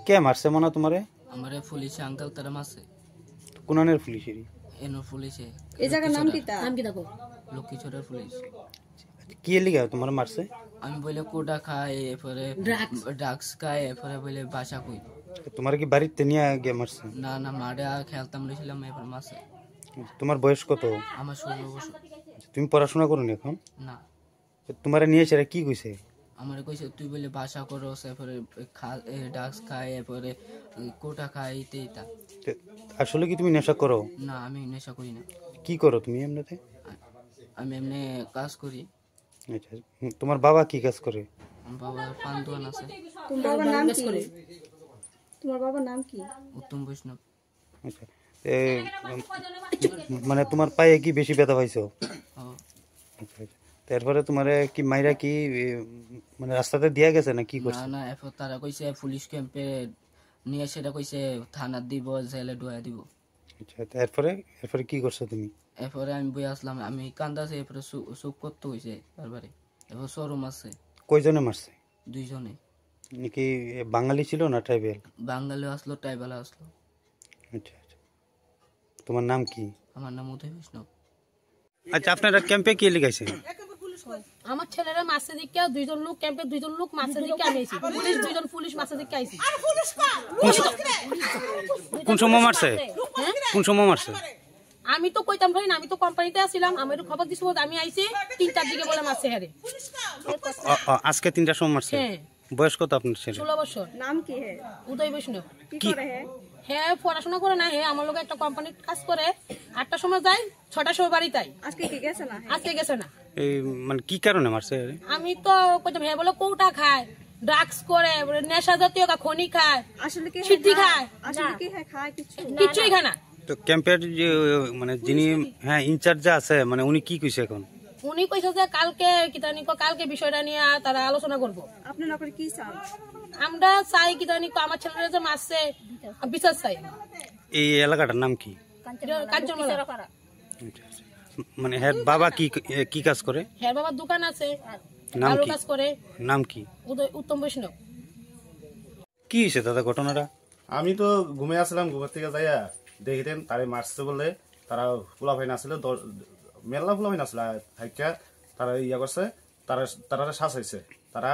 কে মারছে মনে তোমারে? আমারে পুলিশে আঙ্কেল তারা মারছে। কোনানের পুলিশেরই? এনো পুলিশে। এই জায়গার নাম কি তা? নাম কি দেখো? লক্ষ্মীছড়ার পুলিশ। কি লিগা তোমার মারছে? আমি বলে কোডা খাই এরপরে ড্রাগস খাই এরপরে বলে বাসা কই। তোমার কি বাড়িতে নিয়ে গিয়ে মারছে? না না মাঠে খেলতাম রইছিলাম এরপর মারছে। তোমার বয়স কত? আমার 16 বছর। তুমি পড়াশোনা করো না এখন? না। তোমারে নিয়ে এসে কি কইছে? আমারে কইছে তুই বলে বাসা করো এরপরে ড্রাগস খাই এরপরে কোটা খাই এইটা। আসলে কি তুমি নেশা করো? না আমি নেশা করি না। কি করো তুমি এমনিতে? আমি এমনি কাজ করি। আচ্ছা, তোমার বাবা কি কাজ করে? আমার বাবার পান দোকান আছে। তোমার বাবার নাম কি? তোমার বাবার নাম কি? উত্তম বৈষ্ণব। আচ্ছা, মানে তোমার পায়ে কি বেশি ব্যথা পাইছো? আচ্ছা, তারপরে তোমারে কি মাইরা কি মানে রাস্তাতে দিয়া গেছে না কি করছে? না না এরপর তারা কইছে পুলিশ ক্যাম্পে নিয়ে সেটা কইছে থানা দিব জেলে ঢুকাই দিব। আচ্ছা, এরপরে কি করছো তুমি? এরপরে আমি বই আসলাম আমি কান্দাছে এরপরে চুপ করতে হয়েছে তারপরে এরপর শোরুম আছে। কয়জনে মারছে? 2 জনে। কি বাঙালি ছিল না ট্রাইবেল? বাঙালি আসলো ট্রাইবেল আসলো। আচ্ছা আচ্ছা, তোমার নাম কি? আমার নাম উদয় বৈষ্ণব। আচ্ছা, আপনারা ক্যাম্পে কি লিখাইছে? আমার ছেলেরা মাসে দিকে 2 জন লোক ক্যাম্পে 2 জন লোক মাসে দিকে আমি আইছি পুলিশ 2 জন পুলিশ মাসে দিকে আইছি। কোন সময় মারছে? কোন সময় মারছে? আমি তো কইতাম ভাই না, আমি তো কোম্পানিতে আছিলাম, আমার খবর দিছিল আমি আইছি 3টার দিকে বলে মারছে হারে। আজকে 3টার সময় মারছে? বয়স কত আপনার ছেলে? 16 বছর। নাম কি হে? উদয় বৈষ্ণব। কি করে হে? হ্যাঁ পড়াশোনা করে না, হ্যাঁ আমার লোক একটা কোম্পানির কাজ করে, 8টার সময় যায় 6টার সময় বাড়ি তাই। আজকে কি গেছে না? আজকে গেছে না। এই মানে কি কারণে মারছে? আমি তো কইতাম হ্যাঁ বলে কোটা খায় ড্রাগস করে নেশা জাতীয় খনি খায় আসলে কি সিদ্ধি খায় আসলে কি হে খায় কিছুই খায় না। তো ক্যাম্পের যে মানে যিনি ইনচার্জ আছে মানে উনি কি কইছে এখন? উনি কইছে যে কালকে কালকে বিষয়টা নিয়ে তারা আলোচনা করব। আপনি না করে কি চান? আমরা চাই আমার ছেলেরা যে মারছে বিচার চাই। এই এলাকাটার নাম কি? কাঞ্চনমালা। মানে হ্যাঁ বাবা কি কাজ করে? হ্যাঁ বাবার দোকান আছে, নাম আলু কি? কাজ করে। নাম কি? উত্তম বৈষ্ণব। কি হয়েছে দাদা ঘটনাটা? আমি তো ঘুমিয়ে আসলাম, ঘুমের থেকে যাইয়া দেখিতেন তারে মারছে বলে তারা ফুলাফাইন আসছিল, মেলা ফুলাফাইন আসছিল হাইকা তারা ইয়া করছে, তারা শ্বাস হয়েছে, তারা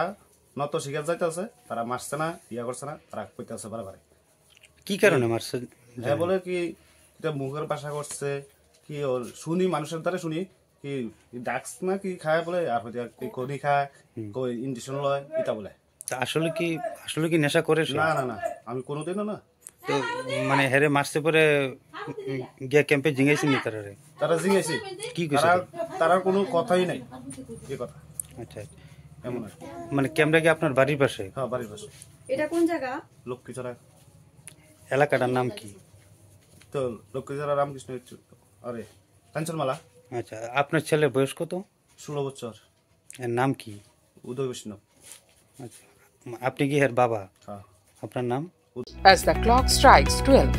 নত শিকার যাইতে আছে, তারা মারছে না ইয়া করছে না, তারা কইতে আছে বারে বারে। কি কারণে মারছে? হ্যাঁ বলে কি মুখের ভাষা করছে কি শুনি, মানুষের দ্বারা শুনি কি ডাক্স না কি খায় বলে, আর হয়তো কনি খায় ইঞ্জেকশন লয় এটা বলে। আসলে কি নেশা করে? না না না আমি কোনোদিনও না। তো মানে হেরে মারছে পরে গিয়া ক্যাম্পে জিঙ্গাইছেন নি তারা জিজ্ঞাসি কি কইছে? তারা কোনো কথাই নাই এই কথা। আচ্ছা, এমন মানে ক্যাম্পটা কি আপনার বাড়ির পাশে? হ্যাঁ বাড়ির পাশে। এটা কোন জায়গা? লক্ষ্মীছড়া। এলাকাটার নাম কি? তো লক্ষ্মীছড়া রামকৃষ্ণ আরে কাঞ্চনমালা। আচ্ছা, আপনার ছেলের বয়স কত? 16 বছর। এর নাম কি? উদয় বৈষ্ণব। আচ্ছা, আপনি কি এর বাবা? হ্যাঁ। আপনার নাম? As the clock strikes 12,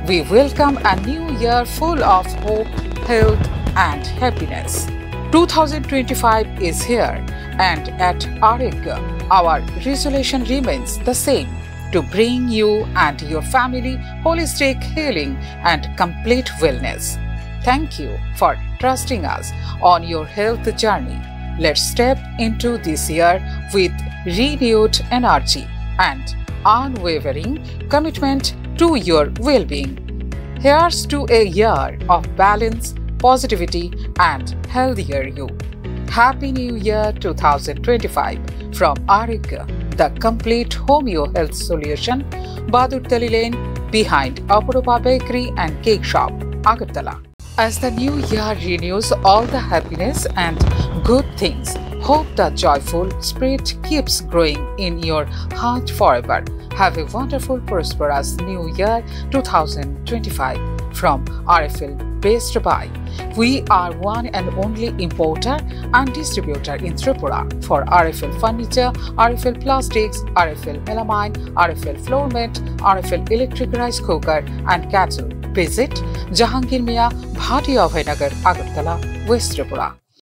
we welcome a new year full of hope, health, and happiness. 2025 is here, and at Arika, our resolution remains the same: to bring you and your family holistic healing and complete wellness. Thank you for trusting us on your health journey. Let's step into this year with renewed energy and unwavering commitment to your well-being. Here's to a year of balance, positivity, and healthier you. Happy New Year 2025 from Arika, the complete homeo health solution, Badurtali Lane, behind Apuropa Bakery and Cake Shop, Agartala. As the new year renews all the happiness and good things, hope the joyful spirit keeps growing in your heart forever. Have a wonderful, prosperous New Year 2025 from RFL based by. We are one and only importer and distributor in Tripura for RFL furniture, RFL plastics, RFL melamine, RFL floor mat, RFL electric rice cooker and kettle. Visit Jahangir Mia, Bhatia Bhainagar, Agartala, West Tripura.